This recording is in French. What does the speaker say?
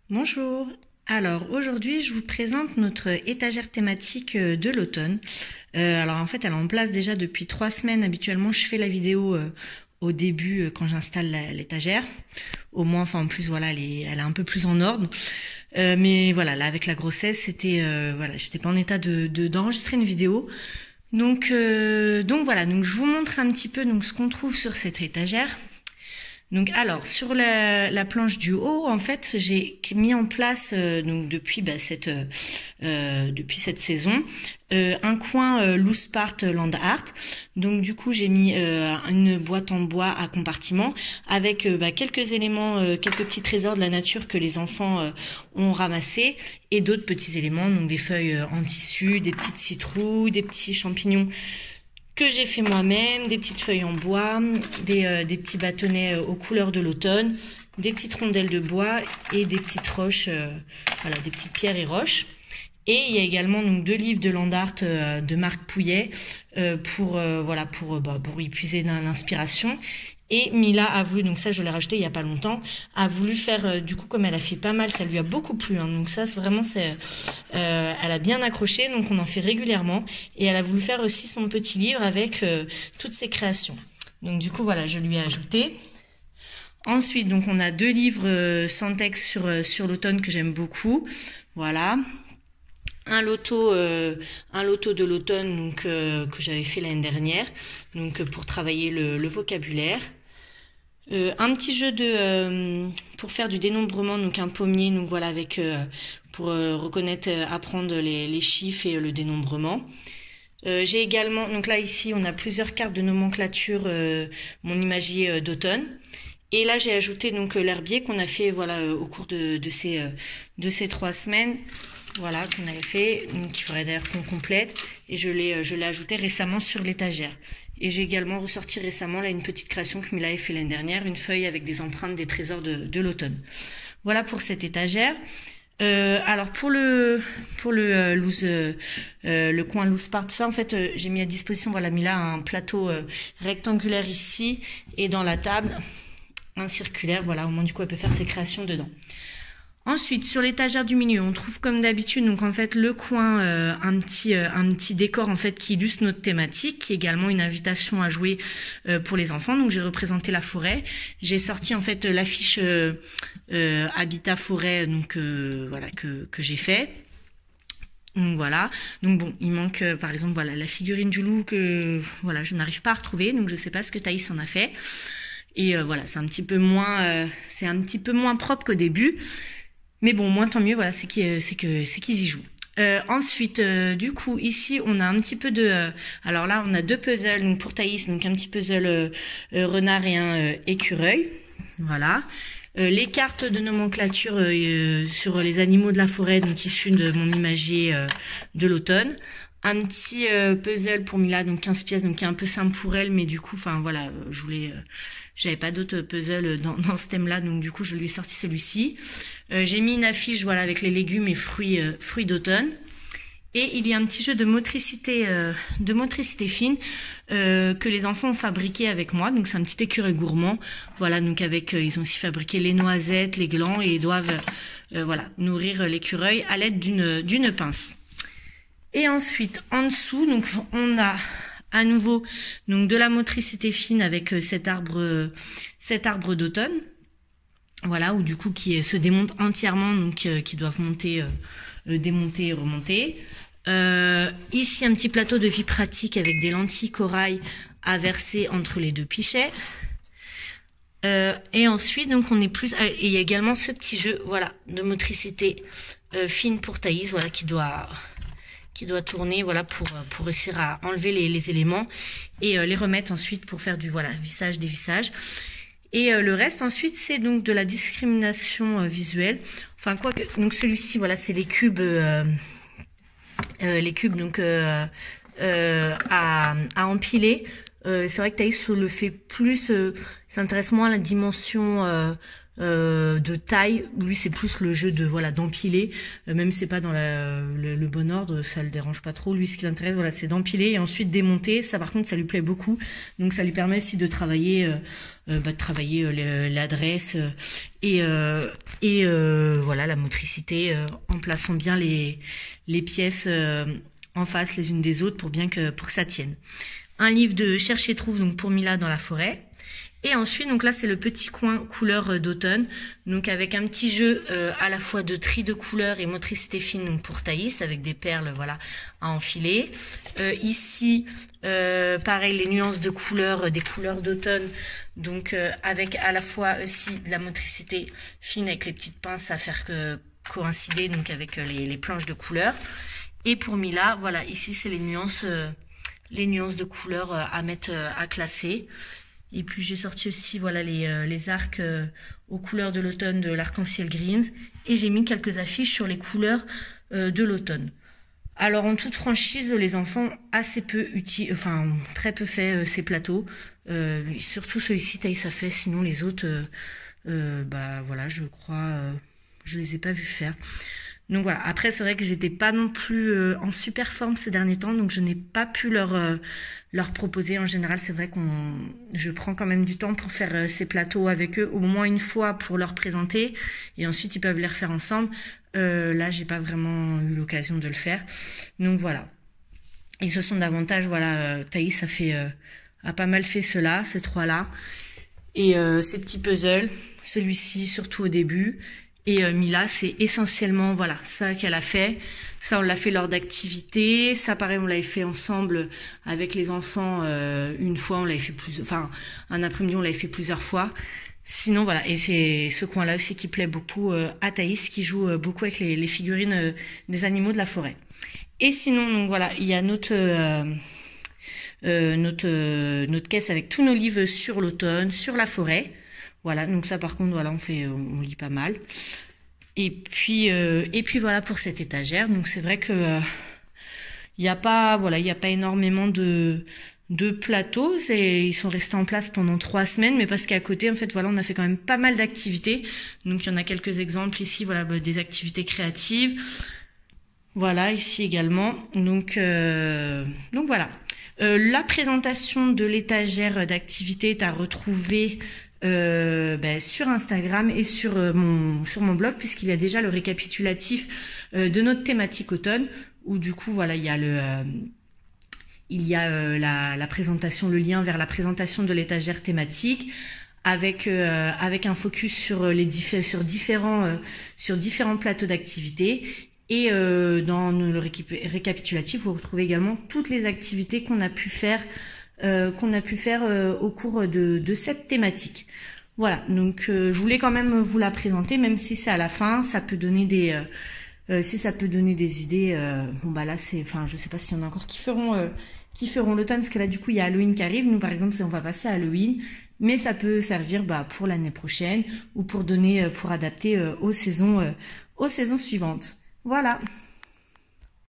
Bonjour. Alors aujourd'hui, je vous présente notre étagère thématique de l'automne. Alors en fait, elle est en place déjà depuis 3 semaines. Habituellement, je fais la vidéo au début quand j'installe l'étagère. Au moins, enfin en plus, voilà, elle est un peu plus en ordre. Mais voilà, là avec la grossesse, voilà, j'étais pas en état d'enregistrer une vidéo. Donc voilà, donc je vous montre un petit peu donc ce qu'on trouve sur cette étagère. Donc alors sur la planche du haut, en fait, j'ai mis en place donc depuis cette saison un coin loose part land art. Donc du coup j'ai mis une boîte en bois à compartiment avec quelques éléments, quelques petits trésors de la nature que les enfants ont ramassés et d'autres petits éléments, donc des feuilles en tissu, des petites citrouilles, des petits champignons que j'ai fait moi-même, des petites feuilles en bois, des petits bâtonnets aux couleurs de l'automne, des petites rondelles de bois et des petites roches, voilà, des petites pierres et roches. Et il y a également donc 2 livres de land art de Marc Pouillet pour y puiser l'inspiration. Et Mila a voulu, donc ça je l'ai rajouté il y a pas longtemps, a voulu faire du coup comme elle a fait pas mal, ça lui a beaucoup plu. Hein, donc ça elle a bien accroché, donc on en fait régulièrement. Et elle a voulu faire aussi son petit livre avec toutes ses créations. Donc du coup voilà, je lui ai ajouté. Ensuite donc on a 2 livres sans texte sur l'automne que j'aime beaucoup. Voilà. Un loto de l'automne donc que j'avais fait l'année dernière, donc pour travailler le vocabulaire. Un petit jeu pour faire du dénombrement, donc un pommier, donc voilà avec pour reconnaître, apprendre les chiffres et le dénombrement. J'ai également, donc là ici on a plusieurs cartes de nomenclature, mon imagier d'automne. Et là j'ai ajouté donc l'herbier qu'on a fait voilà au cours de ces 3 semaines. Voilà, qu'on avait fait, qu'il faudrait d'ailleurs qu'on complète. Et je l'ai ajouté récemment sur l'étagère. Et j'ai également ressorti récemment là une petite création que Mila avait fait l'année dernière, une feuille avec des empreintes des trésors de l'automne. Voilà pour cette étagère. Alors le coin loose part, tout ça en fait j'ai mis à disposition voilà Mila un plateau rectangulaire ici et dans la table un circulaire, voilà au moins du coup elle peut faire ses créations dedans. Ensuite, sur l'étagère du milieu, on trouve comme d'habitude, donc en fait le coin, un petit décor en fait qui illustre notre thématique, qui est également une invitation à jouer pour les enfants. Donc j'ai représenté la forêt, j'ai sorti en fait l'affiche Habitat Forêt, donc voilà que j'ai fait. Donc voilà. Donc bon, il manque par exemple voilà la figurine du loup que voilà je n'arrive pas à retrouver, donc je sais pas ce que Thaïs en a fait. Et voilà, c'est un petit peu moins propre qu'au début. Mais bon, moins tant mieux, voilà, c'est qu'ils y jouent. Ensuite, du coup, ici, on a un petit peu alors là, on a 2 puzzles, donc pour Thaïs, donc un petit puzzle renard et un écureuil. Voilà. Les cartes de nomenclature sur les animaux de la forêt, donc issus de mon imagier de l'automne. Un petit puzzle pour Mila, donc 15 pièces, donc qui est un peu simple pour elle, mais du coup, enfin voilà, j'avais pas d'autres puzzles dans ce thème-là, donc du coup, je lui ai sorti celui-ci. J'ai mis une affiche, voilà, avec les légumes et fruits d'automne. Et il y a un petit jeu de motricité fine que les enfants ont fabriqué avec moi. Donc c'est un petit écureuil gourmand. Voilà, donc ils ont aussi fabriqué les noisettes, les glands et ils doivent voilà nourrir l'écureuil à l'aide d'une pince. Et ensuite, en dessous, donc on a à nouveau donc de la motricité fine avec cet arbre d'automne. Voilà, ou du coup qui se démonte entièrement, donc qui doivent monter, démonter et remonter. Ici, un petit plateau de vie pratique avec des lentilles corail à verser entre les 2 pichets. Et ensuite, donc on est plus. Et il y a également ce petit jeu, voilà, de motricité fine pour Thaïs, voilà, qui doit tourner, voilà, pour réussir à enlever les éléments et les remettre ensuite pour faire du voilà vissage, dévissage. Et le reste ensuite c'est donc de la discrimination visuelle. Enfin quoi que donc celui-ci voilà c'est les cubes donc à empiler. C'est vrai que Thaïs le fait plus, s'intéresse moins à la dimension de taille. Lui, c'est plus le jeu de voilà d'empiler. Même si c'est pas dans le bon ordre, ça le dérange pas trop. Lui, ce qui l'intéresse, voilà, c'est d'empiler et ensuite démonter. Ça, par contre, ça lui plaît beaucoup. Donc, ça lui permet aussi de travailler, l'adresse et voilà la motricité en plaçant bien les pièces en face les unes des autres pour que ça tienne. Un livre de Cherche et Trouve donc pour Mila dans la forêt. Et ensuite, donc là, c'est le petit coin couleur d'automne, donc avec un petit jeu à la fois de tri de couleurs et motricité fine donc pour Thaïs, avec des perles, voilà, à enfiler. Ici, pareil, les nuances de couleurs, des couleurs d'automne, donc avec à la fois aussi de la motricité fine avec les petites pinces à faire coïncider donc avec les planches de couleurs. Et pour Mila, voilà, ici, c'est les nuances de couleurs à mettre, à classer. Et puis j'ai sorti aussi voilà les arcs aux couleurs de l'automne de l'Arc-en-Ciel Greens et j'ai mis quelques affiches sur les couleurs de l'automne. Alors en toute franchise, les enfants assez peu très peu fait ces plateaux. Surtout celui-ci Thaïs a fait, sinon les autres voilà, je crois je les ai pas vus faire. Donc voilà, après c'est vrai que j'étais pas non plus en super forme ces derniers temps, donc je n'ai pas pu leur proposer. En général, c'est vrai je prends quand même du temps pour faire ces plateaux avec eux, au moins une fois pour leur présenter, et ensuite ils peuvent les refaire ensemble. Là, j'ai pas vraiment eu l'occasion de le faire. Donc voilà. Et ce sont davantage, voilà, Thaïs a pas mal fait ceux-là, ces trois-là, et ces petits puzzles, celui-ci surtout au début. Et Mila, c'est essentiellement voilà ça qu'elle a fait. Ça, on l'a fait lors d'activités. Ça, pareil, on l'avait fait ensemble avec les enfants une fois. On l'avait fait un après-midi, on l'avait fait plusieurs fois. Sinon, voilà. Et c'est ce coin-là aussi qui plaît beaucoup à Thaïs, qui joue beaucoup avec les figurines des animaux de la forêt. Et sinon, donc voilà, il y a notre caisse avec tous nos livres sur l'automne, sur la forêt. Voilà, donc ça par contre, voilà, on lit pas mal. Et puis voilà pour cette étagère. Donc c'est vrai que il y a pas énormément de plateaux. Ils sont restés en place pendant 3 semaines, mais parce qu'à côté, en fait, voilà, on a fait quand même pas mal d'activités. Donc il y en a quelques exemples ici, voilà, des activités créatives. Voilà, ici également. Donc voilà. La présentation de l'étagère d'activités est à retrouver sur Instagram et sur mon blog, puisqu'il y a déjà le récapitulatif de notre thématique automne, où du coup voilà il y a la présentation, le lien vers la présentation de l'étagère thématique avec un focus sur différents plateaux d'activités. Et dans le récapitulatif, vous retrouvez également toutes les activités qu'on a pu faire au cours de cette thématique. Voilà, donc je voulais quand même vous la présenter, même si c'est à la fin, ça peut donner des idées. Bon bah là je sais pas s'il y en a encore qui feront l'automne, parce que là du coup il y a Halloween qui arrive. Nous par exemple on va passer à Halloween, mais ça peut servir pour l'année prochaine ou pour adapter aux saisons suivantes. Voilà.